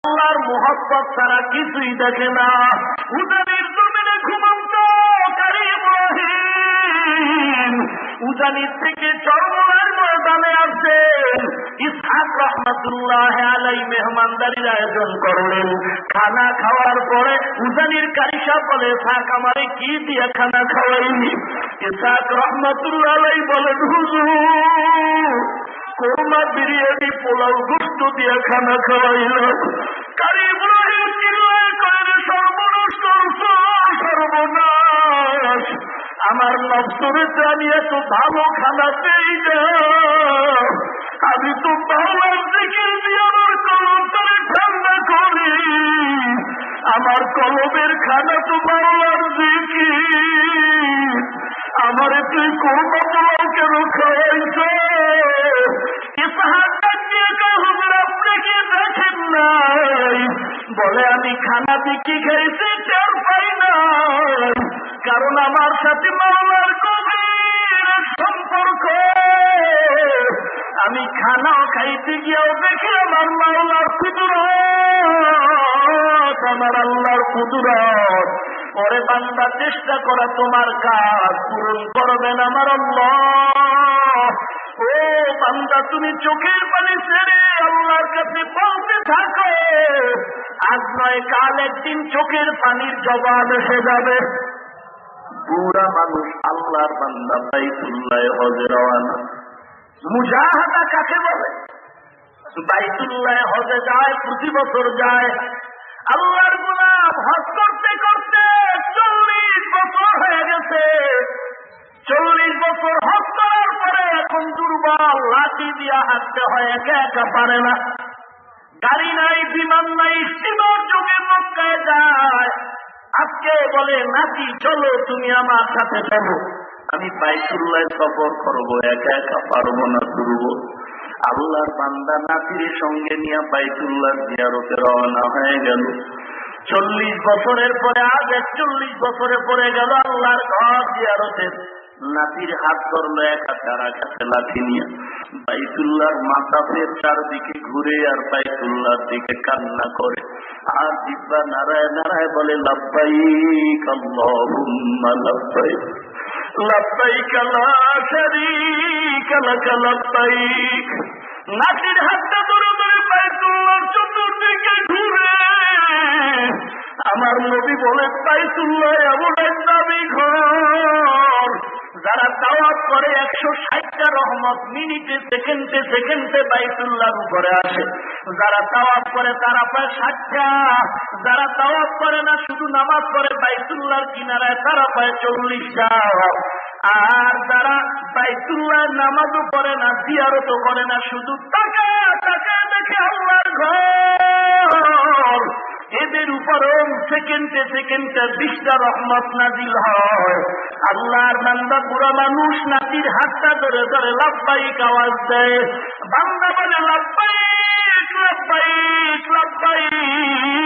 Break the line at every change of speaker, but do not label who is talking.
আল্লাহর মোহব্বত ছাড়া কিছুই দেখে না। উজানির জমিনে ঘুমন্ত কারীম রহিম উজানির থেকে চরমনার ময়দানে আসছেন। ইসহাক রহমাতুল্লাহ আলাইহি মেহমানদারির আয়োজন করলেন। খানা খাওয়ার পরে উজানির কারি সাহেব বলে, ইসহাক আমারে কি দিয়ে খানা খাওয়াইনি? ইসহাক রহমাতুল্লাহ আলাইহি বলেন, হুজুর কোরমা বিরিয়ানি পোলাও গোস্ত দিয়ে খানা খাওয়াইলাম। কারীম রহিম চিল্লায় করে, সর্বনষ্ট সর্বনাশ, আমার নফসরে আমি এত ভালো খানা পেই না, আমি তো বাবার দিকে দিয়ে আমার কলমটারে ঠান্ডা করি, আমার কলমের খানা তো বাবার দিকে, আমারে তুই কোরমা পোলাও কেন খাওয়াইছ? বলে আমি খানা বিক্রি খেয়েছি টের পাই নাই, কারণ আমার সাথে মাওলার গভীর সম্পর্ক। আমি খানাও খাইতে গিয়েও দেখি আমার মাওলার কুদরত, আমার আল্লাহর কুদরত। পরে বান্দা চেষ্টা করা তোমার কাজ পূরণ করবেন আমার আল্লাহ। ও বান্দা তুমি চোখের পানি ছেড়ে আল্লাহর কাছে বলতে থাকো, আজ নয় কাল একদিন চোখের পানির জবাব এসে যাবে। বুড়া মানুষ আল্লাহর বান্দা বাইতুল্লাহ হজে রওয়ানা। মুজাহাদা কাকে বলে? বাইতুল্লাহ হজে যায়, প্রতি বছর যায়। আল্লাহর গোলাম হজ করতে করতে 40 বছর হয়ে গেছে। 40 বছর হজ করার পরে এখন দুর্বল, লাঠি দিয়া হাঁটতে হয়, একা একা পারে না। গাড়ি নাই, বিমান নাই, স্টিমার যোগে মক্কায় যায়। আজকে বলে নাতি চলো তুমি আমার সাথে চলো, আমি বাইতুল্লাহ সফর করবো, একা একা পারবো না, দুর্বল। আল্লাহর বান্দা নাতির সঙ্গে নিয়ে বাইতুল্লাহ জিয়ারতে রওনা হয়ে গেল। 40 বছরের পরে আজ 41 বছরে পড়ে গেল আল্লাহর ঘর জিয়ারতে। নাতির হাত ধরলো এক হাতে, আর এক হাতে লাঠি নিয়ে বাইতুল্লাহর মাতাফের চারদিকে ঘুরে আর বাইতুল্লাহর দিকে কান্না করে, আর জিব্বা নারায় নারায় বলে লাব্বাইক আল্লাহুম্মা লাব্বাইক, লাব্বাইক লা শারীকা লাক লাব্বাইক। নাতির হাতটা ধরে ধরে বাইতুল্লাহর চতুর্দিকে ঘুরে। আমার নবী বলে বাইতুল্লাহ এমন এক দামি ঘর, যারা তাওয়াফ করে 160টা রহমত মিনিটে সেকেন্ডে সেকেন্ডে বাইতুল্লাহর উপরে আসে। যারা তাওয়াফ করে তারা পায় 60টা, যারা তাওয়াফ করে না শুধু নামাজ পড়ে বাইতুল্লাহর কিনারায় তারা পায় 40টা। আর যারা বাইতুল্লাহর নামাজও পড়ে না, জিয়ারতও করে না, শুধু টাকা টাকা দেখে আল্লাহর ঘর, এদের উপরও সেকেন্ডে সেকেন্ডে 20টা রহমত নাজিল হয়। আল্লাহর বান্দা বুড়া মানুষ নাতির হাতটা ধরে ধরে লাব্বাইক আওয়াজ দেয়। বান্দা বলে লাব্বাইক লাব্বাইক লাব্বাইক।